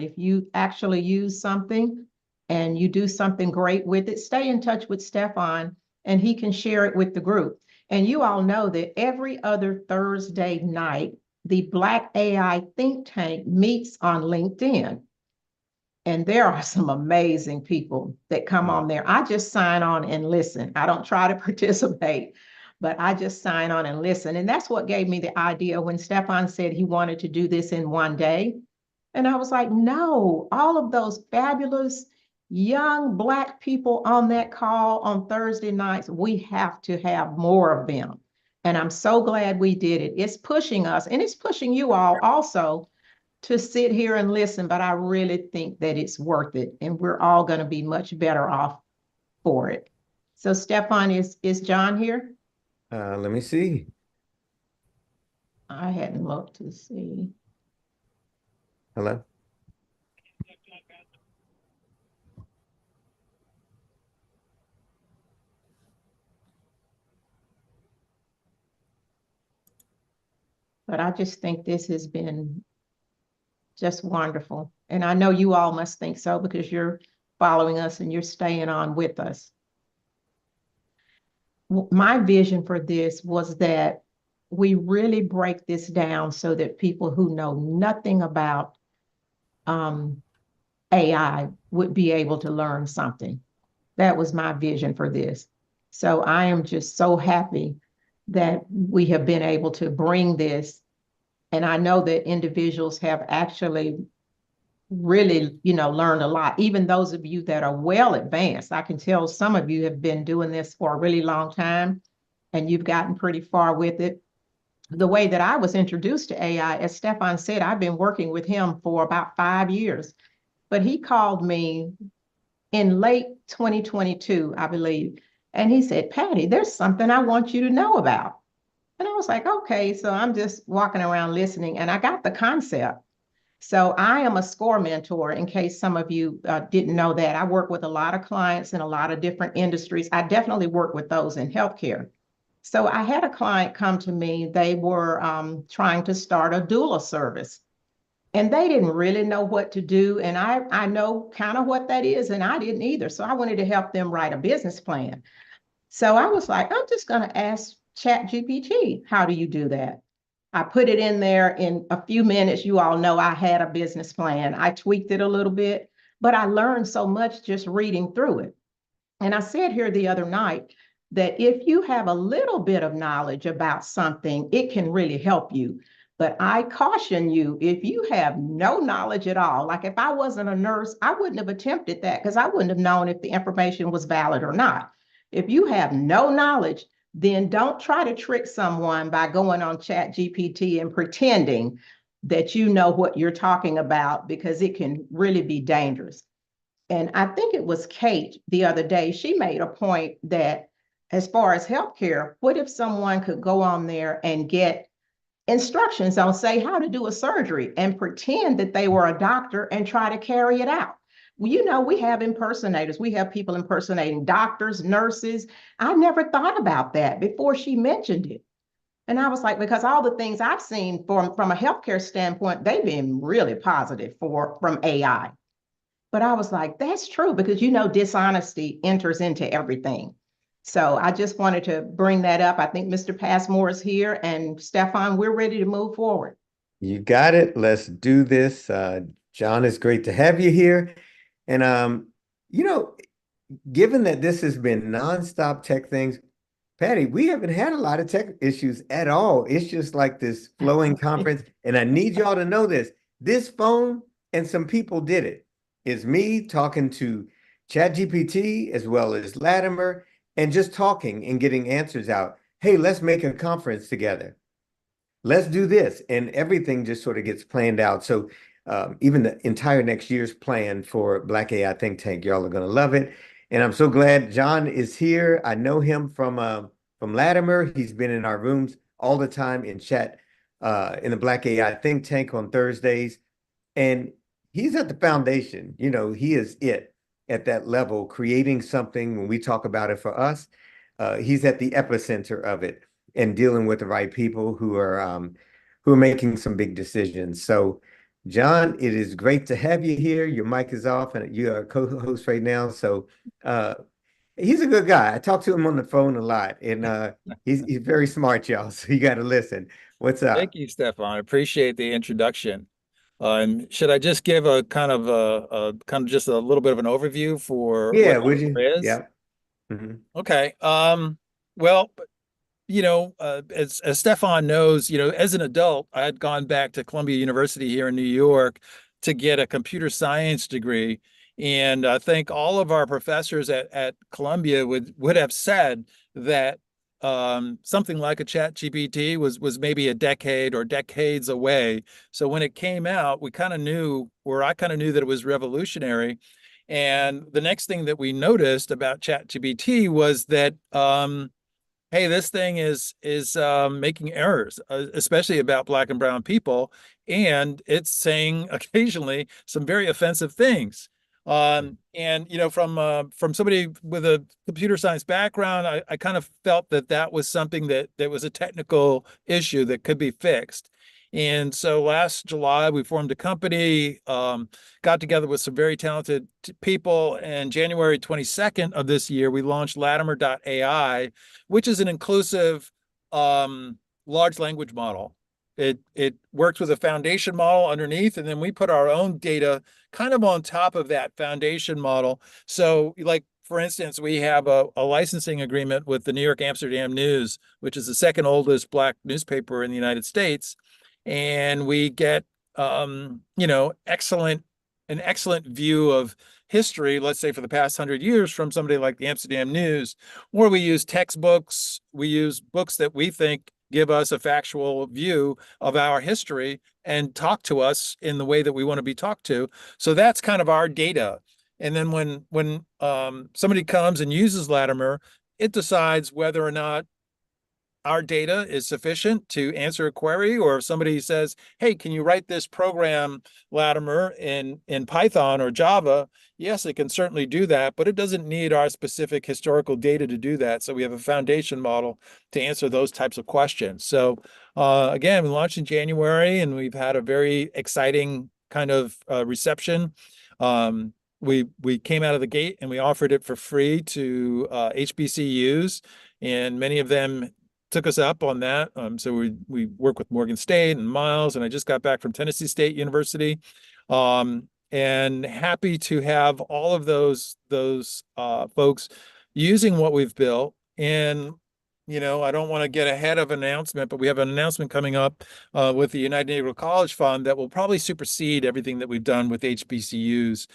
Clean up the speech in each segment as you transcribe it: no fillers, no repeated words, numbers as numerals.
it. If you actually use something and you do something great with it, stay in touch with Stefan and he can share it with the group. And you all know that every other Thursday night, the Black AI think tank meets on LinkedIn. And there are some amazing people that come on there. I just sign on and listen. I don't try to participate, but I just sign on and listen. And that's what gave me the idea when Stefan said he wanted to do this in one day. And I was like, no, all of those fabulous young Black people on that call on Thursday nights, we have to have more of them. And I'm so glad we did it. It's pushing us and it's pushing you all also to sit here and listen, but I really think that it's worth it. And we're all going to be much better off for it. So Stefan, is John here? Let me see. I hadn't looked to see. Hello. But I just think this has been just wonderful. And I know you all must think so because you're following us and you're staying on with us. My vision for this was that we really break this down so that people who know nothing about AI would be able to learn something. That was my vision for this. So I am just so happy that we have been able to bring this. And I know that individuals have actually really, learned a lot. Even those of you that are well advanced, I can tell some of you have been doing this for a really long time and you've gotten pretty far with it. The way that I was introduced to AI, as Stefan said, I've been working with him for about 5 years, but he called me in late 2022, I believe. And he said, Patty, there's something I want you to know about. And I was like, okay. So I'm just walking around listening and I got the concept. So I am a SCORE mentor, in case some of you didn't know that. I work with a lot of clients in a lot of different industries. I definitely work with those in healthcare. So I had a client come to me. They were trying to start a doula service. And they didn't really know what to do. And I know kind of what that is, and I didn't either. So I wanted to help them write a business plan. So I was like, I'm just going to ask ChatGPT, how do you do that? I put it in there in a few minutes. You all know I had a business plan. I tweaked it a little bit, but I learned so much just reading through it. And I said here the other night that if you have a little bit of knowledge about something, it can really help you. But I caution you, if you have no knowledge at all, like if I wasn't a nurse, I wouldn't have attempted that because I wouldn't have known if the information was valid or not. If you have no knowledge, then don't try to trick someone by going on ChatGPT and pretending that you know what you're talking about because it can really be dangerous. And I think it was Kate the other day, she made a point that as far as healthcare, what if someone could go on there and get instructions on, say, how to do a surgery and pretend that they were a doctor and try to carry it out? Well, we have impersonators. We have people impersonating doctors, nurses. I never thought about that before she mentioned it. And I was like, because all the things I've seen from a healthcare standpoint, they've been really positive from AI. But I was like, that's true because dishonesty enters into everything. So I just wanted to bring that up. I think Mr. Pasmore is here and Stefan, we're ready to move forward. You got it. Let's do this. John, it's great to have you here. And you know, given that this has been nonstop tech things, Patty, we haven't had a lot of tech issues at all. It's just like this flowing conference. And I need y'all to know this. This phone and some people did it. Is me talking to ChatGPT as well as Latimer and just talking and getting answers out. Hey, let's make a conference together. Let's do this. And everything just sort of gets planned out. So even the entire next year's plan for Black AI Think Tank, y'all are going to love it. And I'm so glad John is here. I know him from Latimer. He's been in our rooms all the time in chat in the Black AI Think Tank on Thursdays. And he's at the foundation. He is it at that level, creating something. When we talk about it for us, he's at the epicenter of it and dealing with the right people who are making some big decisions. So John, it is great to have you here. Your mic is off and you are a co-host right now. So uh, he's a good guy. I talk to him on the phone a lot, and he's very smart, y'all. So you got to listen. What's Thank up? you, Stefan. I appreciate the introduction. And should I just give a kind of just a little bit of an overview for what Yeah, would you? Latimer is? Yeah. Mhm. Okay. Well, as Stefan knows, as an adult, I had gone back to Columbia University here in New York to get a computer science degree. And I think all of our professors at Columbia would have said that something like a chat GPT was maybe a decade or decades away. So when it came out, we kind of knew, or I kind of knew that it was revolutionary. And the next thing that we noticed about ChatGPT was that hey, this thing is making errors, especially about Black and brown people, and it's saying occasionally some very offensive things. And from somebody with a computer science background, I kind of felt that that was something that was a technical issue that could be fixed. And so last July, we formed a company, got together with some very talented people. And January 22nd of this year, we launched Latimer.ai, which is an inclusive large language model. It works with a foundation model underneath, and then we put our own data kind of on top of that foundation model. So, like for instance, we have a licensing agreement with the New York Amsterdam News, which is the second oldest Black newspaper in the United States, and we get excellent an excellent view of history, let's say for the past 100 years, from somebody like the Amsterdam News, or we use textbooks, we use books that we think give us a factual view of our history and talk to us in the way that we want to be talked to. So that's kind of our data. And then when somebody comes and uses Latimer, it decides whether or not our data is sufficient to answer a query, or if somebody says, hey, can you write this program, Latimer, in Python or Java? Yes, it can certainly do that, but it doesn't need our specific historical data to do that. So we have a foundation model to answer those types of questions. So again, we launched in January, and we've had a very exciting kind of reception. We came out of the gate and we offered it for free to HBCUs, and many of them took us up on that. So we work with Morgan State and Miles, and I just got back from Tennessee State University, and happy to have all of those folks using what we've built. And I don't want to get ahead of an announcement, but we have an announcement coming up with the United Negro College Fund that will probably supersede everything that we've done with HBCUs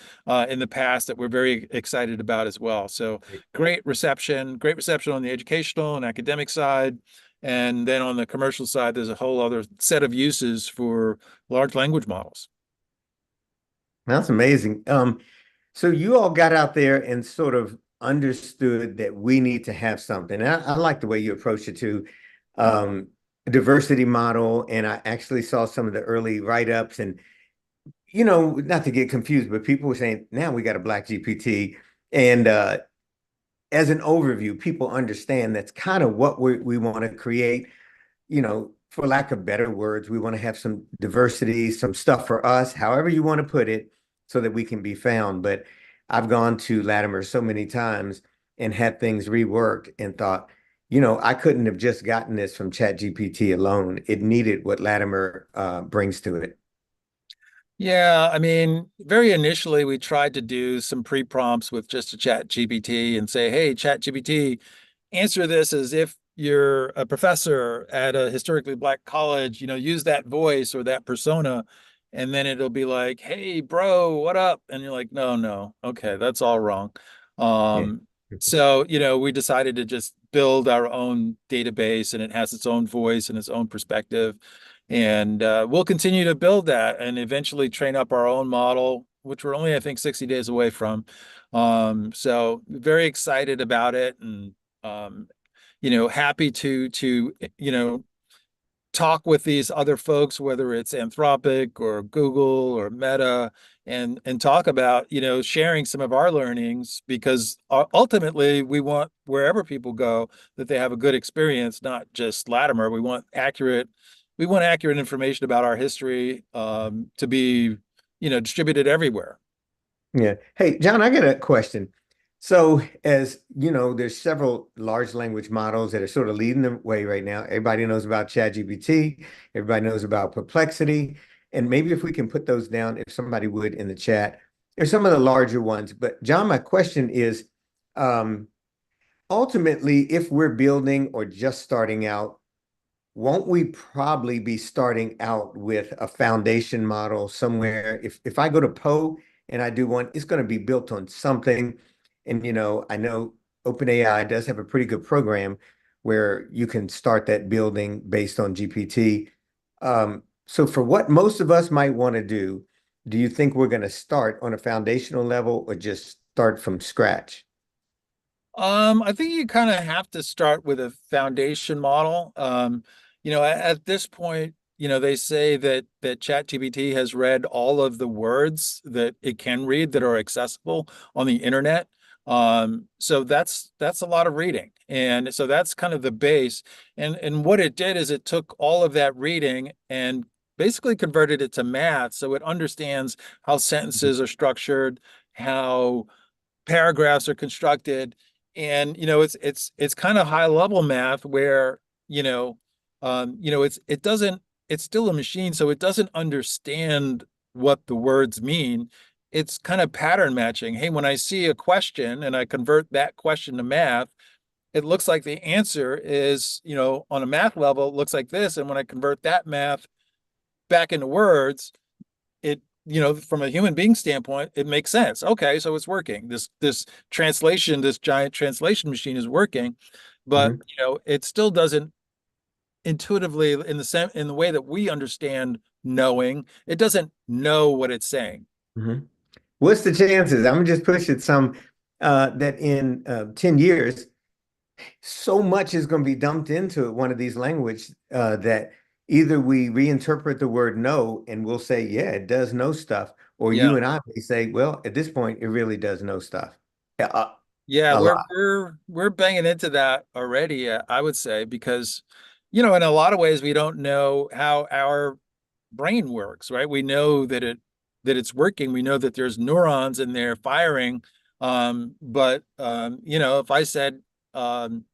in the past, that we're very excited about as well. So great reception on the educational and academic side. And then on the commercial side, there's a whole other set of uses for large language models. That's amazing. So you all got out there and sort of understood that we need to have something. And I like the way you approached it too. Diversity model, and I actually saw some of the early write-ups, and not to get confused, but people were saying, now we got a Black GPT. And as an overview, people understand that's kind of what we want to create. For lack of better words, we want to have some diversity, some stuff for us, however you want to put it, so that we can be found. But I've gone to Latimer so many times and had things reworked and thought, I couldn't have just gotten this from ChatGPT alone. It needed what Latimer brings to it. Yeah, I mean, very initially we tried to do some pre-prompts with just a chat GPT and say, hey, chat GPT, answer this as if you're a professor at a historically Black college, use that voice or that persona. And then it'll be like, hey, bro, what up? And you're like, no, no, okay, that's all wrong. Yeah. So, we decided to just build our own database, and it has its own voice and its own perspective. And we'll continue to build that and eventually train up our own model, which we're only, I think, 60 days away from. So very excited about it, and happy to talk with these other folks, whether it's Anthropic or Google or Meta, and talk about, sharing some of our learnings, because ultimately we want wherever people go that they have a good experience, not just Latimer. We want accurate we want accurate information about our history to be, distributed everywhere. Yeah. Hey, John, I got a question. So, as you know, there's several large language models that are sort of leading the way right now. Everybody knows about ChatGPT, everybody knows about Perplexity, and maybe if we can put those down, if somebody would in the chat, there's some of the larger ones. But John, my question is, um, ultimately, if we're building or just starting out, won't we probably be starting out with a foundation model somewhere? If I go to Poe and I do one, it's going to be built on something. And I know OpenAI does have a pretty good program where you can start that building based on GPT. So for what most of us might want to do you think we're going to start on a foundational level or just start from scratch? I think you kind of have to start with a foundation model. At this point, they say that ChatGPT has read all of the words that it can read that are accessible on the internet. So that's a lot of reading. And so that's kind of the base. And what it did is it took all of that reading and basically converted it to math. So it understands how sentences are structured, how paragraphs are constructed, and it's kind of high level math where it doesn't, it's still a machine, so it doesn't understand what the words mean. It's kind of pattern matching. Hey, when I see a question and I convert that question to math, it looks like the answer is, on a math level, it looks like this, and when I convert that math back into words, it, from a human being standpoint, it makes sense. Okay, so it's working. This translation, this giant translation machine is working, but Mhm, it still doesn't intuitively, in the way that we understand knowing, it doesn't know what it's saying. mhm. What's the chances? I'm just pushing some that in 10 years, so much is going to be dumped into one of these language that either we reinterpret the word know and we'll say, yeah, it does know stuff, or Yeah. you and I may say, well, at this point, it really does know stuff. Yeah, Yeah, a we're lot. we're we're banging into that already, I would say, because in a lot of ways we don't know how our brain works, right? We know that it's working. We know that there's neurons in there firing. But if I said, um,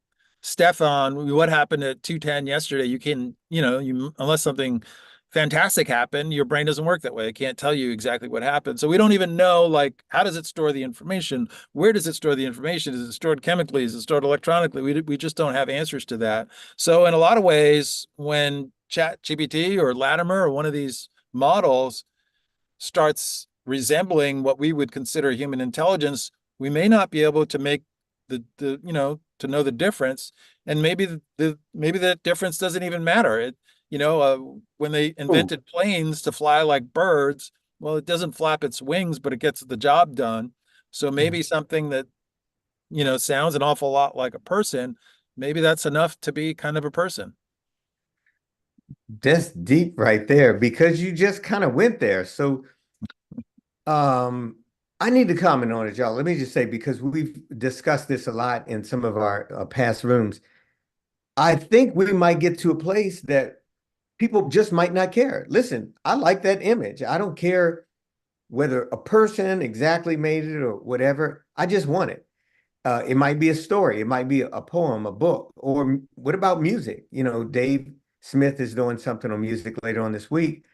Stefan, what happened at 2:10 yesterday? You can, you unless something fantastic happened, your brain doesn't work that way. It can't tell you exactly what happened. So we don't even know, like, how does it store the information? Where does it store the information? Is it stored chemically? Is it stored electronically? We just don't have answers to that. So in a lot of ways, when ChatGPT or Latimer or one of these models starts resembling what we would consider human intelligence, we may not be able to make to know the difference, and maybe that difference doesn't even matter. When they Ooh, invented planes to fly like birds, well, it doesn't flap its wings, but it gets the job done. So maybe something that sounds an awful lot like a person, maybe that's enough to be kind of a person. that's deep right there because you just kind of went there. So, um, I need to comment on it, y'all. Let me just say, because we've discussed this a lot in some of our past rooms, I think we might get to a place that people just might not care. Listen, I like that image. I don't care whether a person exactly made it or whatever. I just want it. It might be a story. It might be a poem, a book, or what about music? Dave Smith is doing something on music later on this week.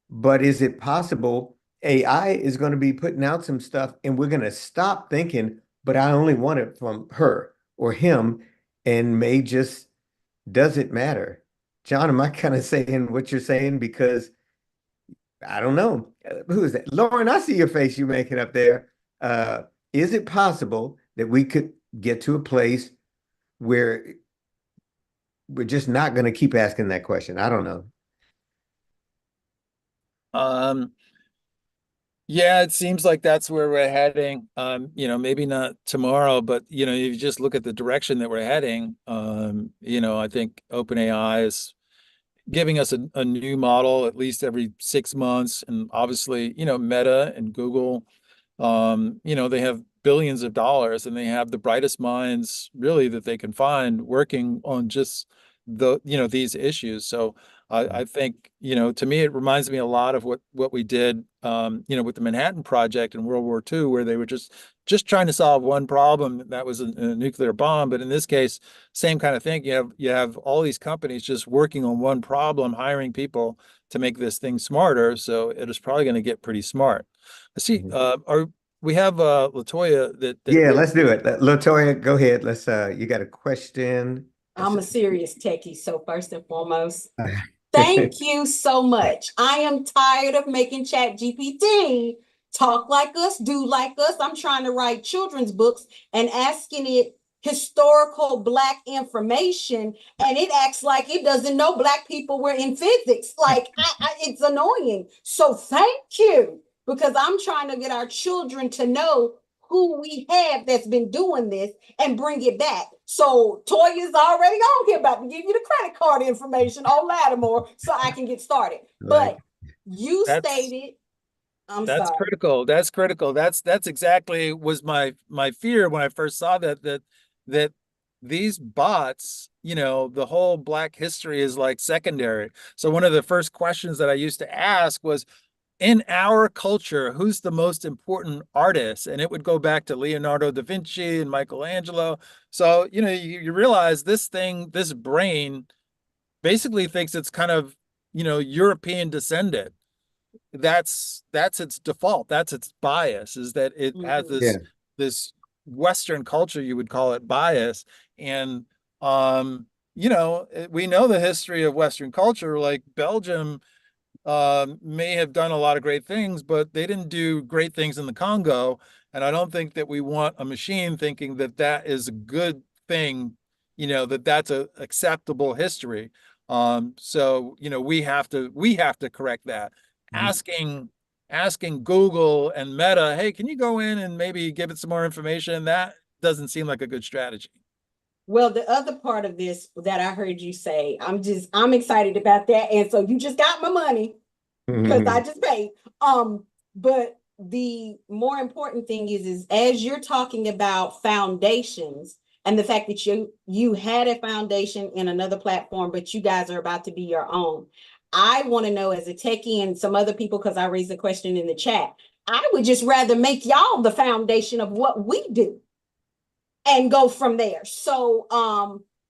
But is it possible AI is going to be putting out some stuff and we're going to stop thinking, but I only want it from her or him and may just doesn't matter. John, am I kind of saying what you're saying? Because I don't know. Who is that? Lauren, I see your face you making up there. Uh, is it possible that we could get to a place where we're just not going to keep asking that question? I don't know. Um, Yeah, it seems like that's where we're heading. Maybe not tomorrow, but you just look at the direction that we're heading. I think OpenAI is giving us a new model at least every 6 months, and obviously, Meta and Google, they have billions of dollars, and they have the brightest minds really that they can find working on just these issues. So I think, to me, it reminds me a lot of what we did, with the Manhattan Project in World War II, where they were just trying to solve one problem, that was a nuclear bomb. But in this case, same kind of thing. You have all these companies just working on one problem, hiring people to make this thing smarter. So it is probably going to get pretty smart. I see. We have Latoya that Yeah, let's do it. Latoya, go ahead. You got a question? I'm a serious techie, so first and foremost, thank you so much. I am tired of making ChatGPT talk like us, do like us. I'm trying to write children's books and asking it historical Black information, and it acts like it doesn't know Black people were in physics. Like, it's annoying. So thank you, because I'm trying to get our children to know who we have that's been doing this and bring it back. So Toya's already on here about to give you the credit card information on Lattimore so I can get started. Right. But you That's stated, I'm that's sorry. critical. That's critical. That's exactly was my fear when I first saw that these bots, the whole Black history is like secondary. So one of the first questions that I used to ask was, in our culture, who's the most important artist? And it would go back to Leonardo da Vinci and Michelangelo. So, you realize this brain basically thinks it's kind of, European descendant. That's its default. That's its bias, is that it has Yeah. this Western culture, you would call it, bias. And, we know the history of Western culture, like Belgium may have done a lot of great things, but they didn't do great things in the Congo. And I don't think that we want a machine thinking that that is a good thing, that that's a acceptable history. So, we have to correct that. Asking Google and Meta, hey, can you go in and maybe give it some more information? That doesn't seem like a good strategy. Well, the other part of this that I heard you say, I'm excited about that. And so you just got my money because I just paid. But the more important thing is as you're talking about foundations and the fact that you had a foundation in another platform, but you guys are about to be your own. I want to know, as a techie and some other people, because I raised a question in the chat, I would just rather make y'all the foundation of what we do and go from there. So,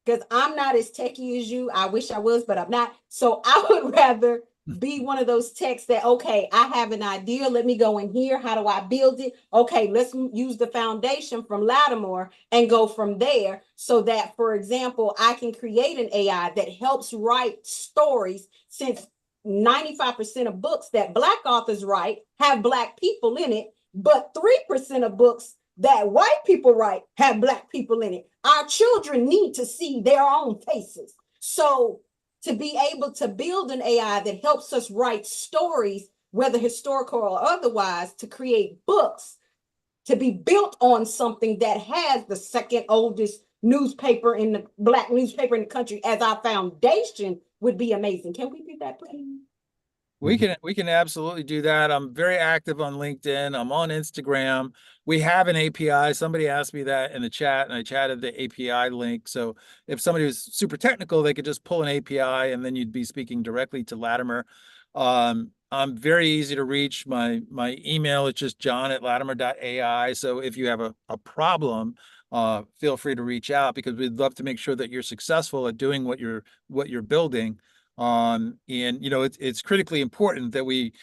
because I'm not as techie as you, I wish I was, but I'm not. So I would rather be one of those techs that, okay, I have an idea. Let me go in here. How do I build it? Okay, let's use the foundation from Lattimore and go from there, so that, for example, I can create an AI that helps write stories, since 95% of books that Black authors write have Black people in it, but 3% of books that white people write have Black people in it. Our children need to see their own faces. So to be able to build an AI that helps us write stories, whether historical or otherwise, to create books, to be built on something that has the second oldest newspaper in the Black newspaper in the country as our foundation would be amazing. Can we do that, please? We can absolutely do that. I'm very active on LinkedIn. I'm on Instagram. We have an API. Somebody asked me that in the chat, and I chatted the API link. So if somebody was super technical, they could just pull an API, and then you'd be speaking directly to Latimer. I'm very easy to reach. My email is just john@Latimer.ai. So if you have a problem, feel free to reach out, because we'd love to make sure that you're successful at doing what you're building. And it's critically important that we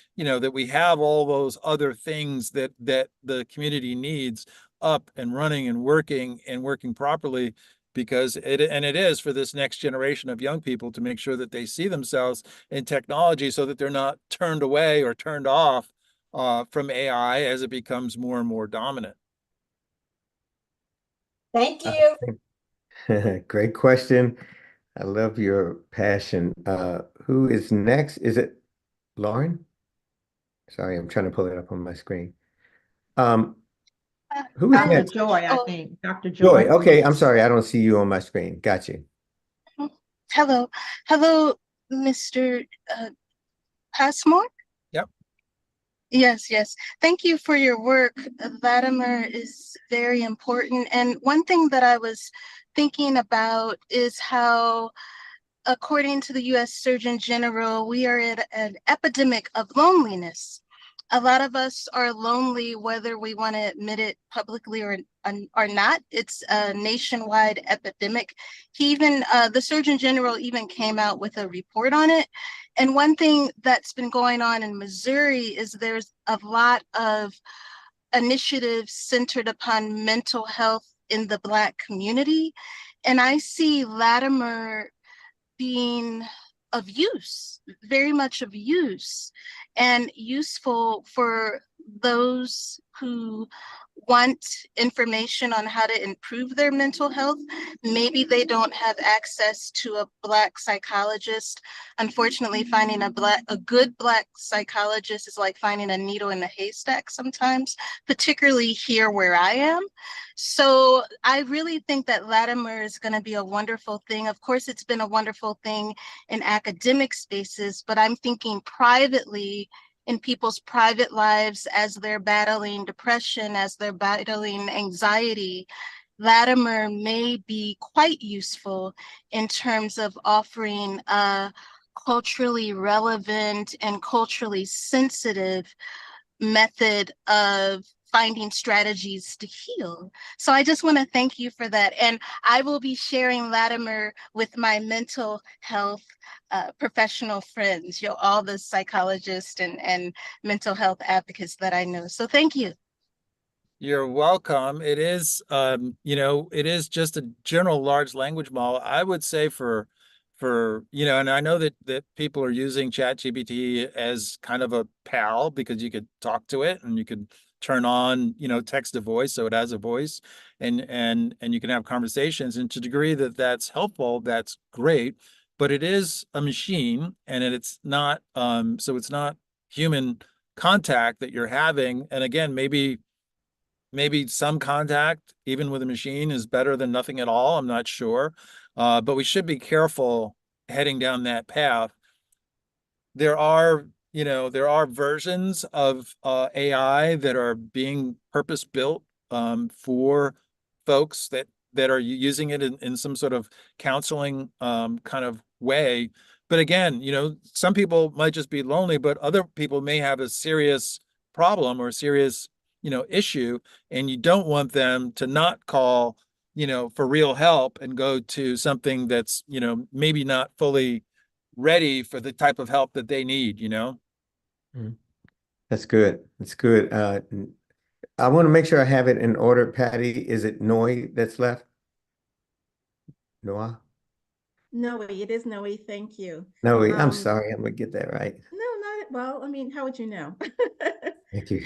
have all those other things that the community needs up and running and working properly, because it is for this next generation of young people to make sure that they see themselves in technology, so that they're not turned away or turned off from AI as it becomes more and more dominant. Thank you. Great question. I love your passion. Who is next? Is it Lauren? Sorry, I'm trying to pull it up on my screen. Who is Dr. next? Joy, I think. Dr. Joy. Joy. Okay, I'm sorry. I don't see you on my screen. Got you. Hello, Mr. Pasmore. Yep. Yes. Thank you for your work. Latimer is very important. And one thing that I was thinking about is how according to the US Surgeon General, we are at an epidemic of loneliness. A lot of us are lonely, whether we want to admit it publicly or not. It's a nationwide epidemic. The Surgeon General even came out with a report on it. And one thing that's been going on in Missouri is there's a lot of initiatives centered upon mental health in the Black community. And I see Latimer being of use, very much of use, and useful for those who want information on how to improve their mental health. Maybe they don't have access to a Black psychologist. Unfortunately, finding a good Black psychologist is like finding a needle in a haystack sometimes, particularly here where I am. So I really think that Latimer is going to be a wonderful thing. Of course, it's been a wonderful thing in academic spaces, but I'm thinking privately, in people's private lives, as they're battling depression, as they're battling anxiety, Latimer may be quite useful in terms of offering a culturally relevant and culturally sensitive method of finding strategies to heal. So I just want to thank you for that. And I will be sharing Latimer with my mental health professional friends, all the psychologists and mental health advocates that I know. So thank you. You're welcome. It is, it is just a general large language model. I would say and I know that people are using ChatGPT as kind of a pal because you could talk to it and you could turn on, text to voice, so it has a voice, and you can have conversations. And to the degree that that's helpful, that's great. But it is a machine, and it's not, so it's not human contact that you're having. And again, maybe some contact, even with a machine, is better than nothing at all. I'm not sure. But we should be careful heading down that path. There are versions of AI that are being purpose-built for folks that are using it in some sort of counseling kind of way. But again, some people might just be lonely, but other people may have a serious problem or a serious issue, and you don't want them to not call for real help and go to something that's maybe not fully ready for the type of help that they need. That's good. That's good. I want to make sure I have it in order. Patty, is it Noe that's left? Noah? Noe, it is Noe. Thank you. No, I'm sorry. I'm gonna get that right. No, not well. I mean, how would you know? Thank you.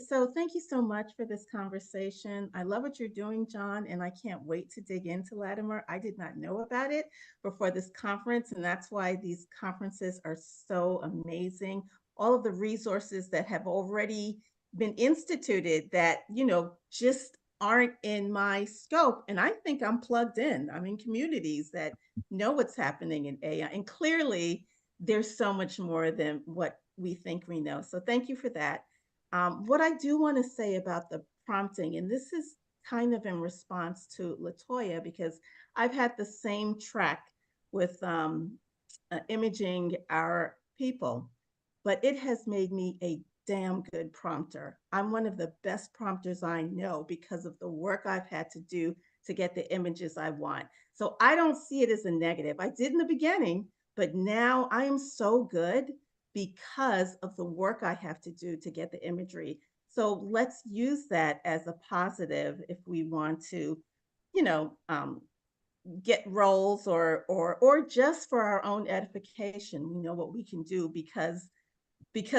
So thank you so much for this conversation. I love what you're doing, John, and I can't wait to dig into Latimer. I did not know about it before this conference, and that's why these conferences are so amazing. All of the resources that have already been instituted that, just aren't in my scope. And I think I'm plugged in. I'm in communities that know what's happening in AI. And clearly, there's so much more than what we think we know. So thank you for that. What I do want to say about the prompting, and this is kind of in response to Latoya, because I've had the same track with imaging our people, but it has made me a damn good prompter. I'm one of the best prompters I know because of the work I've had to do to get the images I want. So I don't see it as a negative. I did in the beginning, but now I am so good because of the work I have to do to get the imagery. So let's use that as a positive if we want to, you know, get roles or just for our own edification. We know what we can do because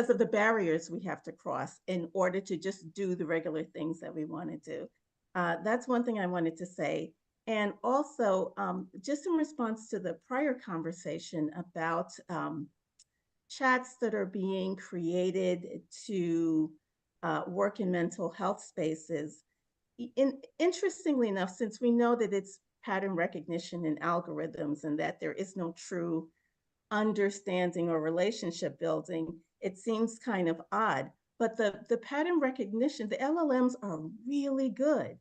of the barriers we have to cross in order to just do the regular things that we want to do. That's one thing I wanted to say. And also, just in response to the prior conversation about chats that are being created to work in mental health spaces, interestingly enough, since we know that it's pattern recognition and algorithms and that there is no true understanding or relationship building, it seems kind of odd. But the pattern recognition, the LLMs are really good,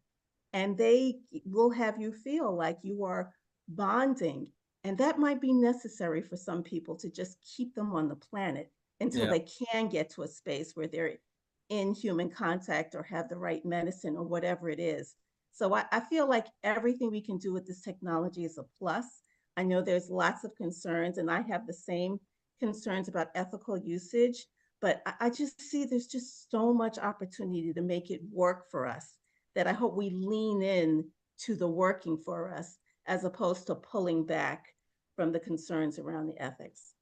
and they will have you feel like you are bonding And that might be necessary for some people to just keep them on the planet until Yeah. they can get to a space where they're in human contact or have the right medicine or whatever it is. So I feel like everything we can do with this technology is a plus. I know there's lots of concerns, and I have the same concerns about ethical usage, but I just see there's just so much opportunity to make it work for us that I hope we lean in to the working for us as opposed to pulling back from the concerns around the ethics.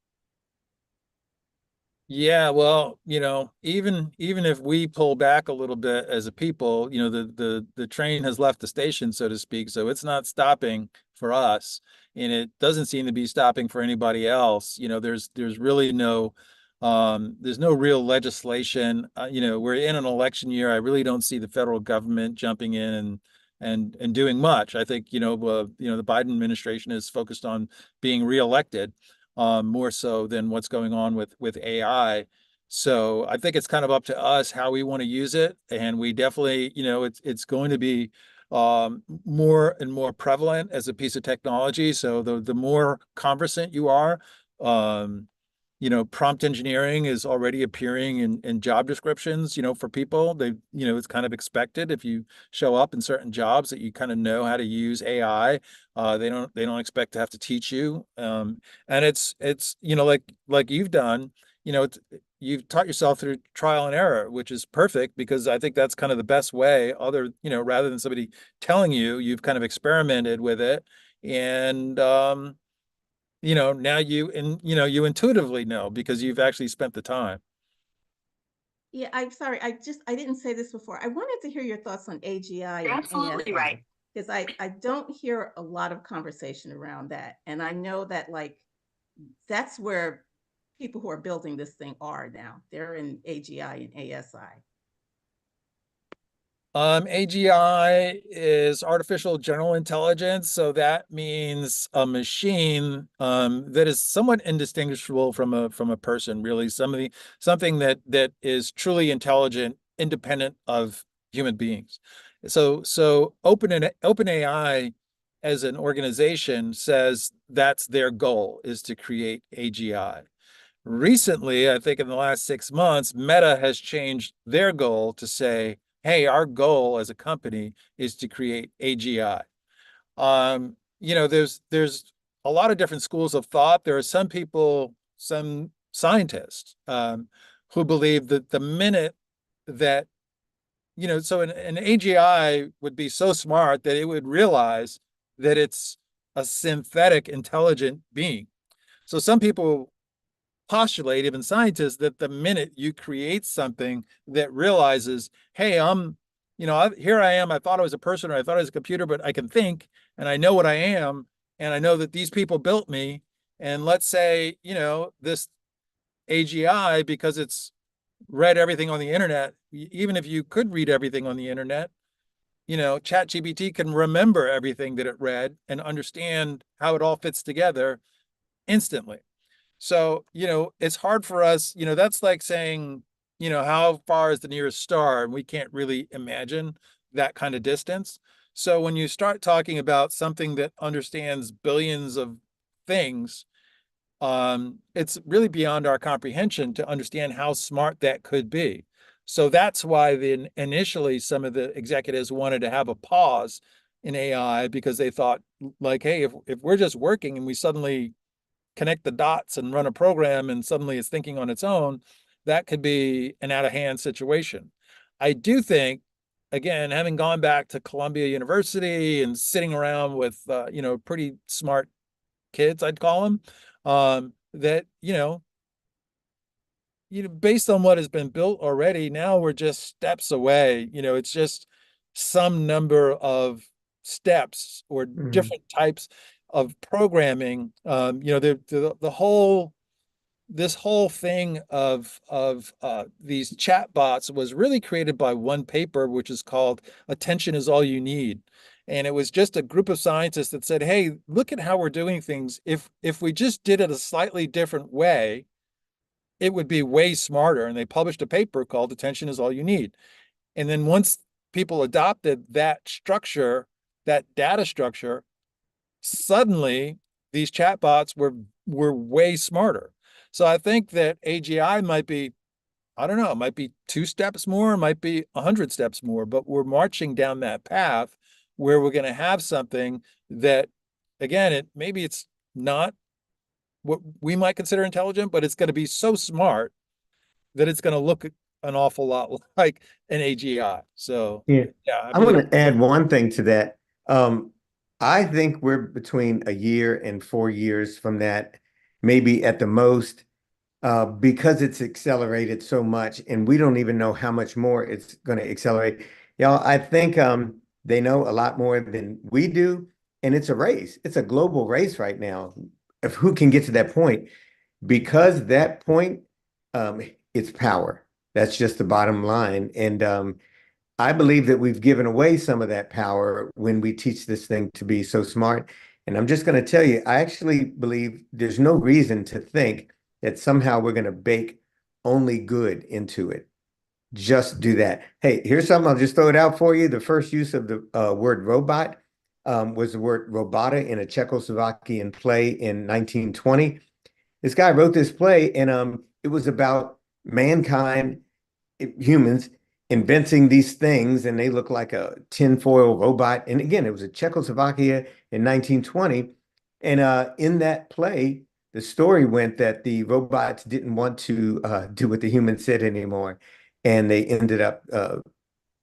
Yeah, well, even if we pull back a little bit as a people, the train has left the station, so to speak, so it's not stopping for us, and it doesn't seem to be stopping for anybody else. There's really there's no real legislation. We're in an election year. I really don't see the federal government jumping in and doing much. I think, the Biden administration is focused on being reelected more so than what's going on with AI. So I think it's kind of up to us how we want to use it, and we definitely, it's going to be more and more prevalent as a piece of technology. So the more conversant you are, um, prompt engineering is already appearing in job descriptions, for people. It's kind of expected if you show up in certain jobs that you kind of know how to use AI. They don't expect to have to teach you. And it's like you've done, you've taught yourself through trial and error, which is perfect because I think that's kind of the best way, rather than somebody telling you, you've kind of experimented with it. And now you intuitively know because you've actually spent the time. Yeah, I'm sorry. I didn't say this before. I wanted to hear your thoughts on AGI and Absolutely right. ASI because I don't hear a lot of conversation around that. And I know that that's where people who are building this thing are now. They're in AGI and ASI. AGI is artificial general intelligence, so that means a machine that is somewhat indistinguishable from a person, really. Something that is truly intelligent, independent of human beings. So OpenAI as an organization says that's their goal, is to create AGI. Recently, I think in the last 6 months, Meta has changed their goal to say, hey, our goal as a company is to create AGI. There's a lot of different schools of thought. There are some people, some scientists, who believe that the minute that, so an AGI would be so smart that it would realize that it's a synthetic intelligent being. So some people postulate, even scientists, that the minute you create something that realizes, hey, here I am, I thought I was a person or I thought I was a computer, but I can think and I know what I am, and I know that these people built me. And let's say, this AGI, because it's read everything on the internet, even if you could read everything on the internet, ChatGPT can remember everything that it read and understand how it all fits together instantly. So, it's hard for us, that's like saying, how far is the nearest star? And we can't really imagine that kind of distance. So when you start talking about something that understands billions of things, it's really beyond our comprehension to understand how smart that could be. So that's why initially some of the executives wanted to have a pause in AI because they thought like, hey, if we're just working and we suddenly connect the dots and run a program and suddenly it's thinking on its own, that could be an out of hand situation. I do think, again, having gone back to Columbia University and sitting around with, pretty smart kids, I'd call them, that, based on what has been built already, now we're just steps away. It's just some number of steps or different types of programming. The whole this whole thing of these chatbots was really created by one paper, which is called "Attention is All You Need." And it was just a group of scientists that said, hey, look at how we're doing things. If we just did it a slightly different way, it would be way smarter. And they published a paper called Attention is All You Need. And then once people adopted that structure, that data structure, suddenly these chatbots were way smarter. So I think that AGI might be, I don't know, it might be 2 steps more, it might be 100 steps more, but we're marching down that path where we're going to have something that, again, maybe it's not what we might consider intelligent, but it's going to be so smart that it's going to look an awful lot like an AGI. So Yeah. yeah, I I want believe. to add one thing to that. I think we're between a year and 4 years from that, maybe at the most, because it's accelerated so much, and we don't even know how much more it's going to accelerate. Y'all, I think they know a lot more than we do, and it's a race. It's a global race right now of who can get to that point. Because that point, it's power. That's just the bottom line. And I believe that we've given away some of that power when we teach this thing to be so smart. And I'm just going to tell you, I actually believe there's no reason to think that somehow we're going to bake only good into it. Just do that. Hey, here's something. I'll just throw it out for you. The first use of the word robot was the word robota in a Czechoslovakian play in 1920. This guy wrote this play, and it was about mankind, humans, inventing these things, and they look like a tinfoil robot. And again, it was a Czechoslovakia in 1920. And in that play, the story went that the robots didn't want to do what the humans said anymore, and they ended up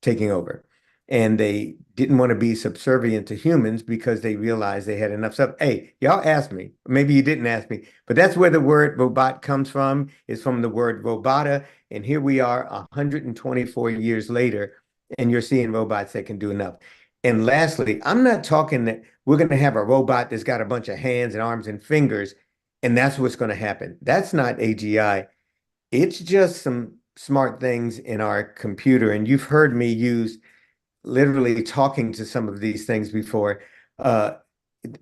taking over. And they didn't want to be subservient to humans because they realized they had enough stuff. Hey, y'all asked me, maybe you didn't ask me, but that's where the word robot comes from, is from the word robota. And here we are 124 years later, and you're seeing robots that can do enough. And lastly, I'm not talking that we're going to have a robot that's got a bunch of hands and arms and fingers, and that's what's going to happen. That's not AGI. It's just some smart things in our computer. And you've heard me use literally talking to some of these things before. Uh,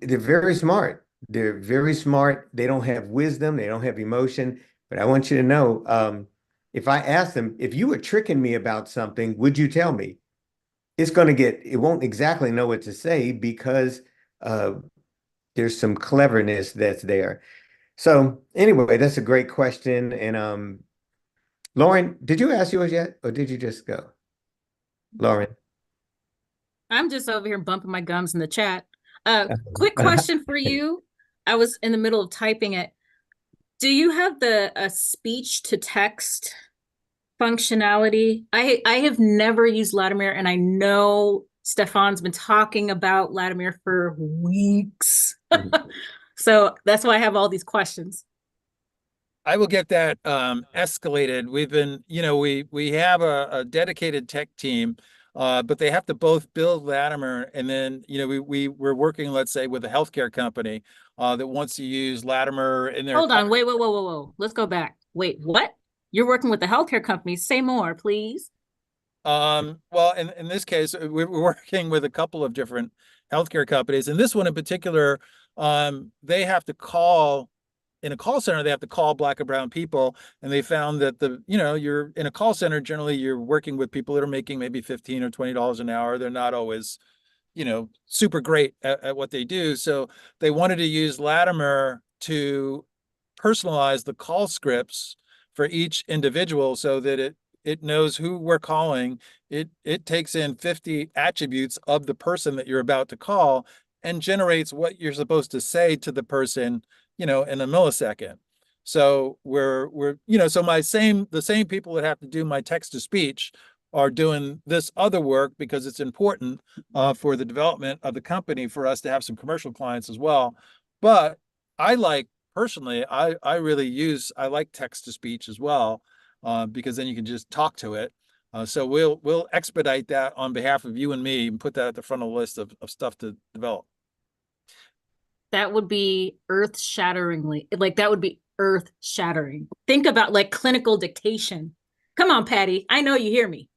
they're very smart. They're very smart. They don't have wisdom. They don't have emotion. But I want you to know, if I ask them, if you were tricking me about something, would you tell me? It won't exactly know what to say because uh, there's some cleverness that's there. So anyway, that's a great question. And Lauren, did you ask yours yet, or did you just go? Lauren. I'm just over here bumping my gums in the chat. Quick question for you. I was in the middle of typing it. Do you have the speech to text functionality? I have never used Latimer, and I know Stefan's been talking about Latimer for weeks. So that's why I have all these questions. I will get that escalated. We've been, we have a dedicated tech team, but they have to both build Latimer, and then, we're working, let's say, with a healthcare company that wants to use Latimer in their. Hold on, wait, whoa. Let's go back. Wait, what? You're working with the healthcare company. Say more, please. Well, in this case, we're working with a couple of different healthcare companies, and this one in particular, they have to call. In a call center, they have to call Black and brown people, and they found that you're in a call center, generally you're working with people that are making maybe $15 or $20 an hour. They're not always, super great at what they do. So they wanted to use Latimer to personalize the call scripts for each individual so that it knows who we're calling. It takes in 50 attributes of the person that you're about to call and generates what you're supposed to say to the person, in a millisecond. So so the same people that have to do my text to speech are doing this other work because it's important for the development of the company for us to have some commercial clients as well. But personally, I like text to speech as well, because then you can just talk to it. So we'll expedite that on behalf of you and me and put that at the front of the list of stuff to develop. That would be that would be earth shattering. Think about like clinical dictation. Come on, Patty. I know you hear me.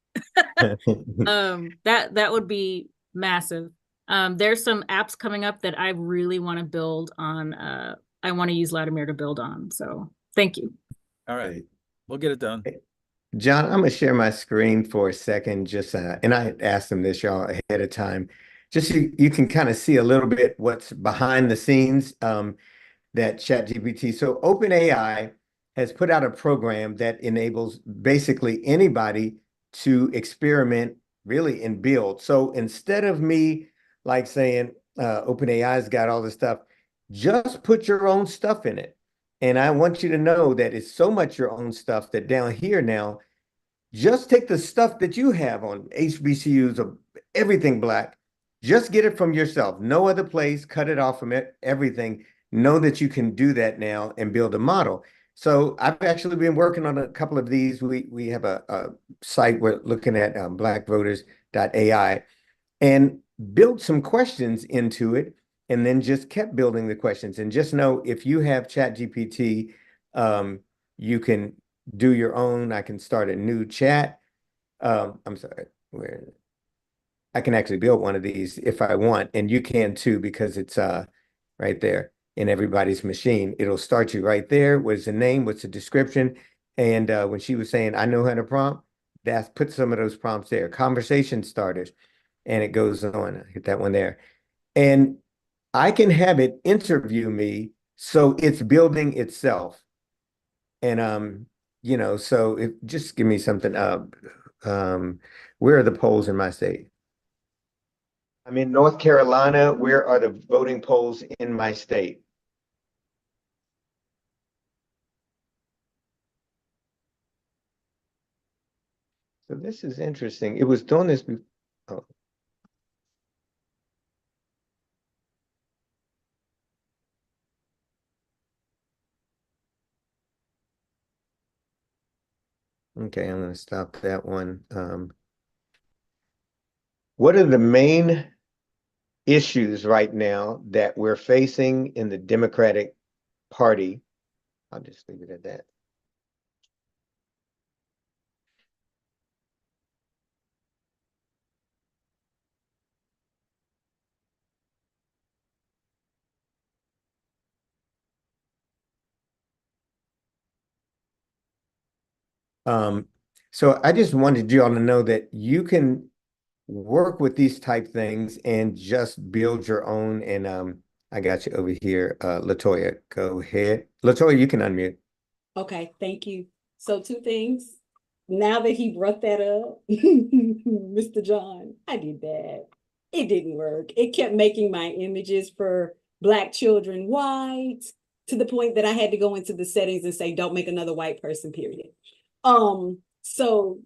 That would be massive. There's some apps coming up that I really want to build on. I want to use Latimer to build on. So thank you. All right. We'll get it done. John, I'm going to share my screen for a second, and I asked them this, y'all, ahead of time. just so you can kind of see a little bit what's behind the scenes, that ChatGPT. So OpenAI has put out a program that enables basically anybody to experiment really and build. So instead of me like saying OpenAI's got all this stuff, just put your own stuff in it. And I want you to know that it's so much your own stuff that down here now, just take the stuff that you have on HBCUs or everything Black, just get it from yourself. No other place, cut it off from it, everything. Know that you can do that now and build a model. So I've actually been working on a couple of these. We have a site we're looking at, blackvoters.ai, and built some questions into it, and then just kept building the questions. And just know if you have ChatGPT, you can do your own. I can start a new chat. I'm sorry, where I can actually build one of these if I want, and you can too, because it's right there in everybody's machine. It'll start you right there. What's the name? What's the description? And when she was saying, I know how to prompt, that's put some of those prompts there. Conversation starters, and it goes on. Hit that one there. And I can have it interview me, so it's building itself. And so if just give me something up. Where are the polls in my state? I'm in North Carolina. Where are the voting polls in my state? So this is interesting. It was doing this. Oh. Okay, I'm going to stop that one. What are the main issues right now that we're facing in the Democratic Party? I'll just leave it at that. So I just wanted you all to know that you can work with these type things and just build your own. And I got you over here. Latoya, go ahead. Latoya, you can unmute. Okay, thank you. So two things. Now that he brought that up, Mr. John, I did that. It didn't work. It kept making my images for Black children white to the point that I had to go into the settings and say, don't make another white person, period. So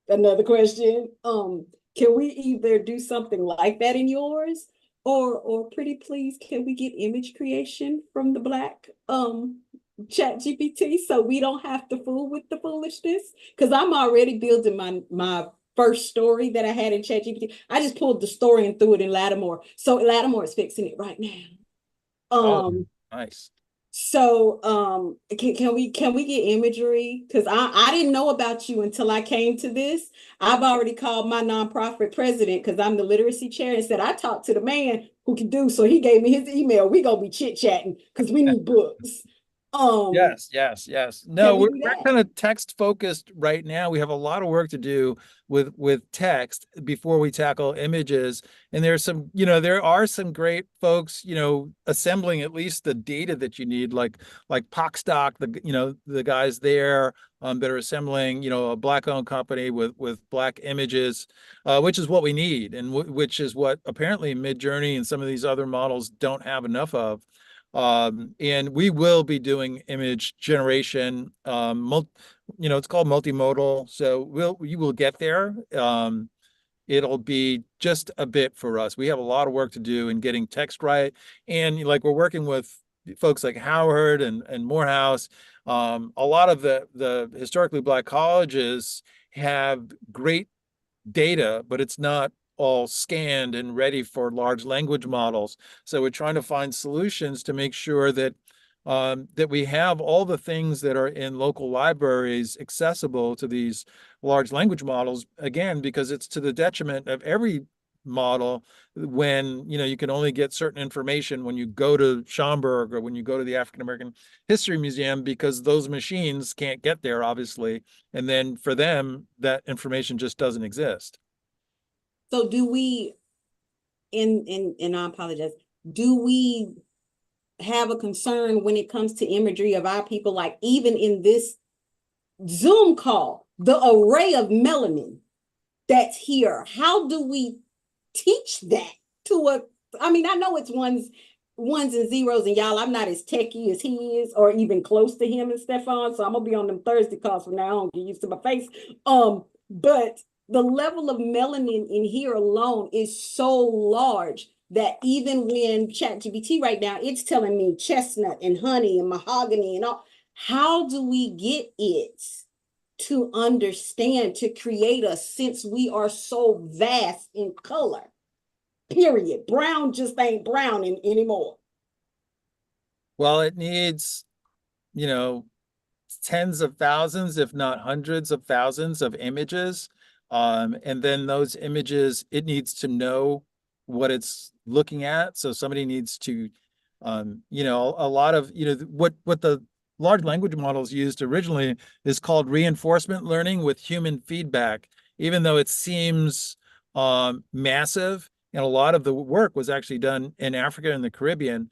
another question, can we either do something like that in yours, or pretty please, can we get image creation from the Black ChatGPT so we don't have to fool with the foolishness? Because I'm already building my first story that I had in ChatGPT. I just pulled the story and threw it in Lattimore. So Lattimore is fixing it right now. Oh, nice. So can we get imagery? Because I didn't know about you until I came to this. I've already called my nonprofit president because I'm the literacy chair and said I talked to the man who can do. So he gave me his email. We gonna be chit-chatting because we need books. Yes, yes, yes. No, Can we we're do that? kind of text focused right now. We have a lot of work to do with text before we tackle images. And there's some, there are some great folks, assembling at least the data that you need, like Pockstock, the guys there that are assembling, a Black-owned company with Black images, which is what we need, and which is what apparently Midjourney and some of these other models don't have enough of. And we will be doing image generation. It's called multimodal. So you will get there. It'll be just a bit for us. We have a lot of work to do in getting text right. And like we're working with folks like Howard and Morehouse. A lot of the historically Black colleges have great data, but it's not all scanned and ready for large language models. So we're trying to find solutions to make sure that that we have all the things that are in local libraries accessible to these large language models, again, because it's to the detriment of every model when you can only get certain information when you go to Schomburg or when you go to the African American History Museum, because those machines can't get there, obviously, and then for them that information just doesn't exist. So do we and I apologize, do we have a concern when it comes to imagery of our people? Like even in this Zoom call, the array of melanin that's here, how do we teach that to a, I mean, I know it's ones and zeros, and y'all, I'm not as techie as he is, or even close to him and Stefan, so I'm gonna be on them Thursday calls from now on, get used to my face. But the level of melanin in here alone is so large that even when ChatGPT right now, it's telling me chestnut and honey and mahogany and all, how do we get it to understand, to create us, since we are so vast in color? Period. Brown just ain't brown anymore. Well, it needs, you know, tens of thousands, if not hundreds of thousands of images. And then those images, it needs to know what it's looking at. So somebody needs to, you know, a lot of, you know, what the large language models used originally is called reinforcement learning with human feedback, even though it seems massive. And a lot of the work was actually done in Africa and the Caribbean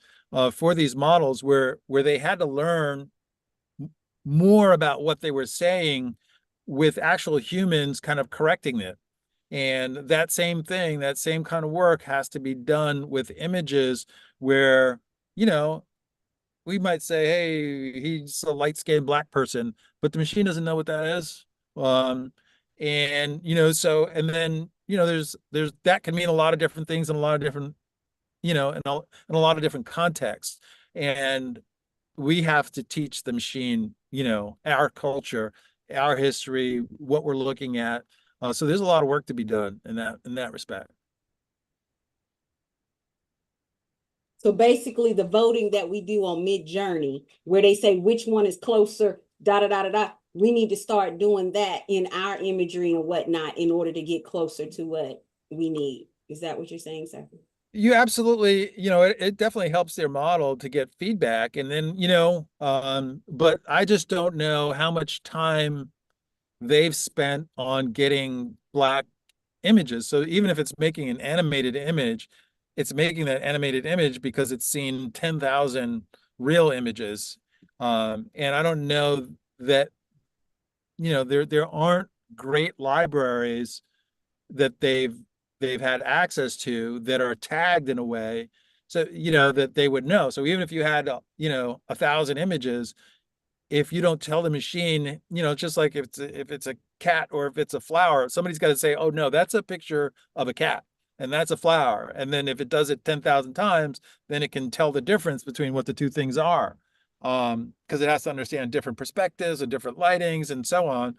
for these models where they had to learn more about what they were saying with actual humans kind of correcting it. And that same thing, that same kind of work has to be done with images where, you know, we might say, hey, he's a light-skinned black person, but the machine doesn't know what that is. And, you know, so, and then, you know, there's that can mean a lot of different things in a lot of different, you know, in a lot of different contexts. And we have to teach the machine, you know, our culture, our history, what we're looking at. So there's a lot of work to be done in that respect. So basically, the voting that we do on Mid-Journey, where they say which one is closer, da da da da da, we need to start doing that in our imagery and whatnot in order to get closer to what we need. Is that what you're saying, sir? You absolutely, you know, it definitely helps their model to get feedback. And then, you know, but I just don't know how much time they've spent on getting black images. So even if it's making an animated image, it's making that animated image because it's seen 10,000 real images. And I don't know that, you know, there aren't great libraries that they've had access to that are tagged in a way so, you know, that they would know. So even if you had, you know, 1,000 images, if you don't tell the machine, you know, just like if it's a cat or if it's a flower, somebody's got to say, oh no, that's a picture of a cat and that's a flower. And then if it does it 10,000 times, then it can tell the difference between what the two things are. Because it has to understand different perspectives and different lightings and so on.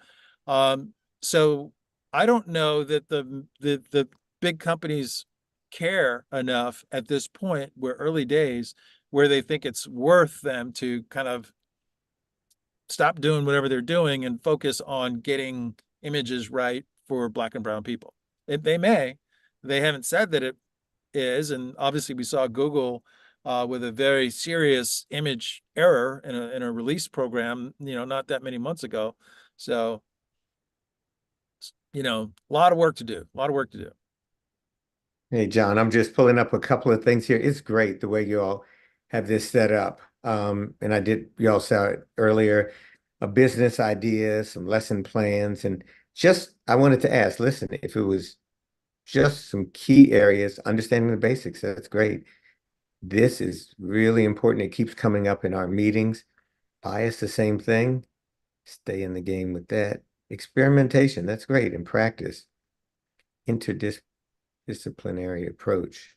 So I don't know that the big companies care enough at this point, where early days, where they think it's worth them to kind of stop doing whatever they're doing and focus on getting images right for black and brown people. They may, they haven't said that it is. And obviously we saw Google with a very serious image error in a release program, you know, not that many months ago. So, you know, a lot of work to do, a lot of work to do. Hey, John, I'm just pulling up a couple of things here. It's great the way you all have this set up. And you all saw it earlier, a business idea, some lesson plans, and just, I wanted to ask, listen, if it was just some key areas, understanding the basics, that's great. This is really important. It keeps coming up in our meetings. Bias, the same thing. Stay in the game with that. Experimentation, that's great. And practice. Interdisciplinary approach.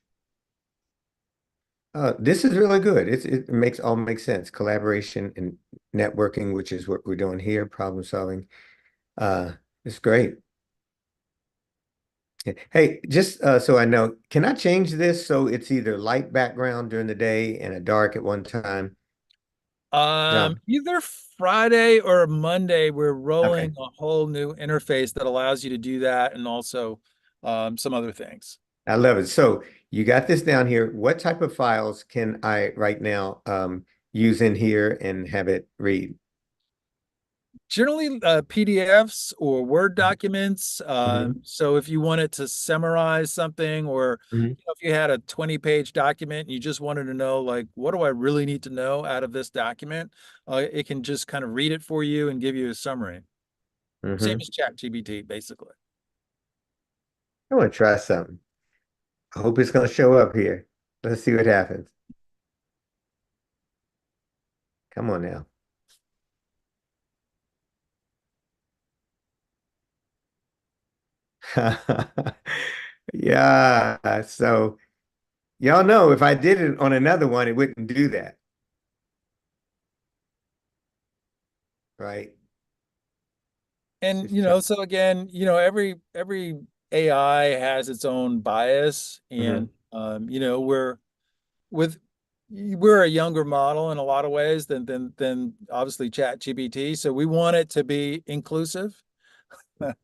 This is really good. It makes sense. Collaboration and networking, which is what we're doing here, problem solving. It's great. Hey, just so I know, can I change this so it's either light background during the day and a dark at one time? John. Either Friday or Monday, we're Okay. rolling a whole new interface that allows you to do that, and also some other things. I love it. So you got this down here. What type of files can I right now use in here and have it read? Generally, PDFs or Word documents. Mhm. So if you wanted to summarize something, or Mhm. if you had a 20-page document and you just wanted to know, like, what do I really need to know out of this document? It can just kind of read it for you and give you a summary. Same Mhm. as ChatGPT, basically. I want to try something. I hope it's going to show up here. Let's see what happens. Come on now. Yeah. So y'all know if I did it on another one, it wouldn't do that. Right? And Just try. so again, every AI has its own bias, Mhm. and with we're a younger model in a lot of ways than obviously ChatGPT, so we want it to be inclusive. And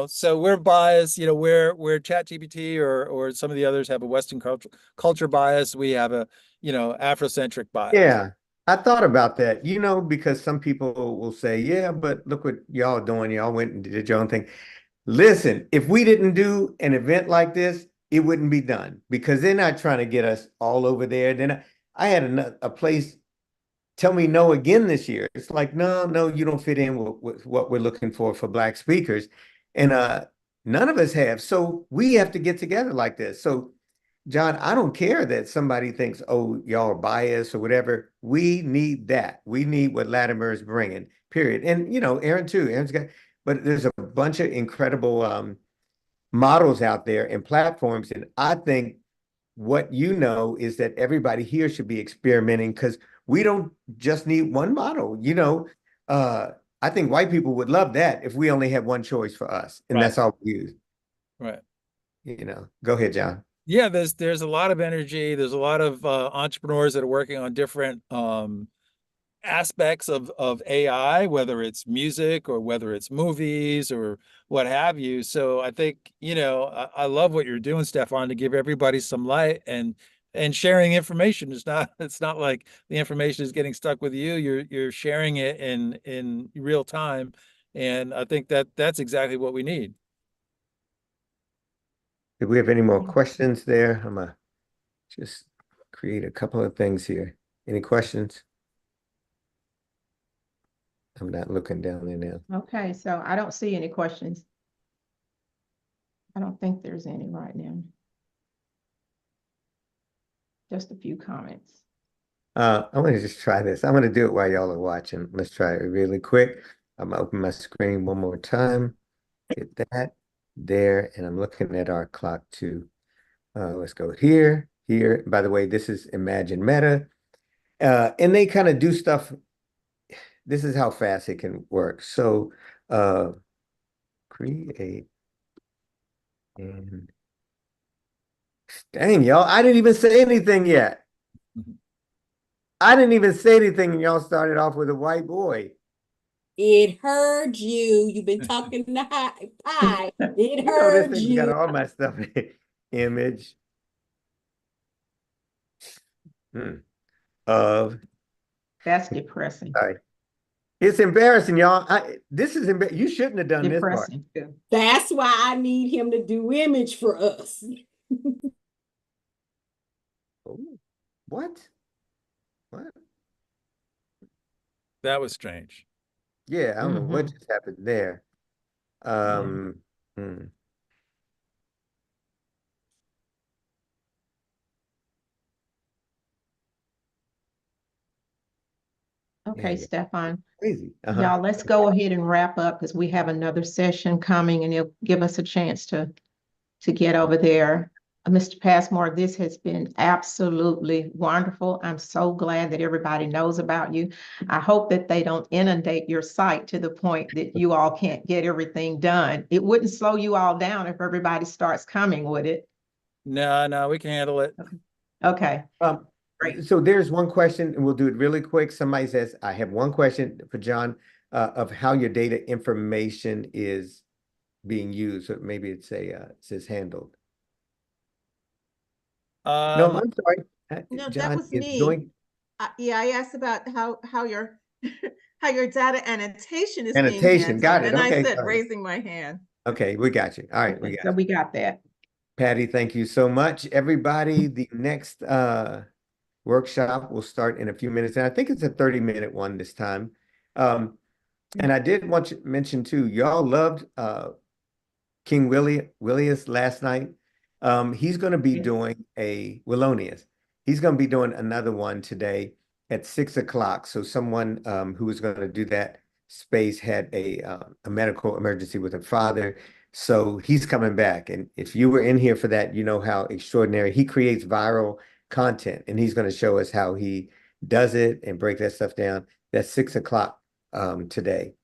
so we're biased, where ChatGPT or some of the others have a Western culture bias, we have a Afrocentric bias. Yeah. I thought about that, because some people will say, yeah, but look what y'all doing. Y'all went and did your own thing. Listen, if we didn't do an event like this, it wouldn't be done because they're not trying to get us all over there. Then I had a place tell me no again this year. It's like, no, no, you don't fit in with what we're looking for Black speakers. And none of us have. So we have to get together like this. So, John, I don't care that somebody thinks, oh, y'all are biased or whatever. We need that. We need what Latimer is bringing, period. And, Aaron too. Aaron's got, but there's a bunch of incredible models out there and platforms. And I think what is that everybody here should be experimenting because we don't just need one model. Uh, I think white people would love that if we only had one choice for us, and Right. that's all we use. Right. Go ahead, John. Yeah, there's a lot of energy. There's a lot of entrepreneurs that are working on different aspects of AI, whether it's music or whether it's movies or what have you. So I think, I love what you're doing, Stefan, to give everybody some light and sharing information. It's not like the information is getting stuck with you. You're sharing it in real time. And I think that's exactly what we need. Do we have any more questions there? I'm gonna just create a couple of things here. Any questions? I'm not looking down there now. Okay, so I don't see any questions. I don't think there's any right now. Just a few comments. I want to just try this. I'm going to do it while y'all are watching. Let's try it really quick. I'm going to open my screen one more time. Hit that there. And I'm looking at our clock too. Let's go here, here. By the way, this is Imagine Meta. And they kind of do stuff. This is how fast it can work. So create. And dang, y'all, I didn't even say anything yet. I didn't even say anything, and y'all started off with a white boy. It heard you. You've been talking to pie. It This heard thing's got you. all my stuff. Image of. That's depressing. Sorry. It's embarrassing, y'all. This is you shouldn't have done this part. Depressing. That's why I need him to do image for us. Oh, what? What? That was strange. Yeah, I don't know what just happened there. Hmm. Okay, Yeah, Stefan. crazy. Y'all, let's go ahead and wrap up because we have another session coming and it'll give us a chance to get over there. Mr. Pasmore, this has been absolutely wonderful. I'm so glad that everybody knows about you. I hope that they don't inundate your site to the point that you all can't get everything done. It wouldn't slow you all down if everybody starts coming, would it? No, we can handle it. Okay. Great. So there's one question, and we'll do it really quick. Somebody says, I have one question for John of how your data information is being used. So maybe it says handled. No, I'm sorry. No, that John was is me. doing. Yeah, I asked about how your how your data annotation is being Annotation, got handled, it. and I Okay, said sorry. raising my hand. Okay, we got you. All right, we Okay, got so you. we got that. Patty, thank you so much. Everybody, the next workshop will start in a few minutes, and I think it's a 30-minute one this time. And I did want to mention too, y'all loved King Willius last night. He's going to be Yes. doing Willonius. He's going to be doing another one today at 6 o'clock. So someone who was going to do that space had a medical emergency with her father. So he's coming back. And if you were in here for that, you know how extraordinary he creates viral content, and he's going to show us how he does it and break that stuff down. That's 6 o'clock today.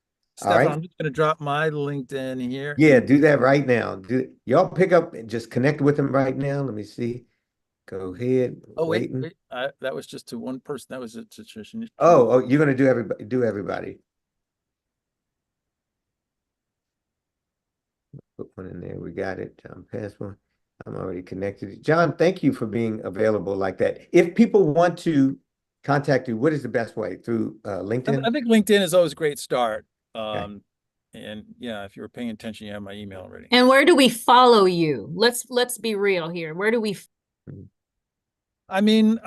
All Stefan, right. I'm just going to drop my LinkedIn here. Yeah, do that right now. Y'all pick up and just connect with him right now. Let me see. Go ahead. Oh, wait, Waiting. wait. That was just to one person. That was a situation. Oh, you're gonna do everybody. Do everybody. Put one in there. We got it. John Pasmore. I'm already connected. John, thank you for being available like that. If people want to contact you, what is the best way? Through LinkedIn? I think LinkedIn is always a great start. Okay. And yeah, if you were paying attention, you have my email already. And where do we follow you? Let's be real here. Where do we I mean,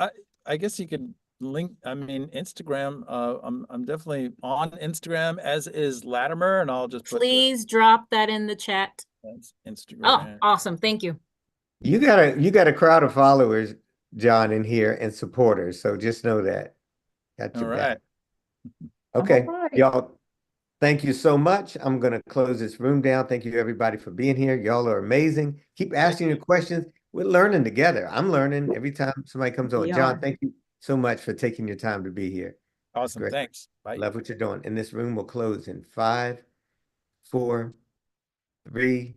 I guess you could link. I mean, Instagram. I'm definitely on Instagram, as is Latimer, and I'll just put please drop that in the chat? that's Oh, Instagram. awesome. Thank you. You got a crowd of followers, John, in here and supporters. So just know that. Got All your right. back. Okay, All right. y'all. Thank you so much. I'm going to close this room down. Thank you, everybody, for being here. Y'all are amazing. Keep asking your questions. We're learning together. I'm learning every time somebody comes on. We John, are. thank you so much for taking your time to be here. Awesome. Great. Thanks. Bye. Love what you're doing. And this room will close in 5, 4, 3,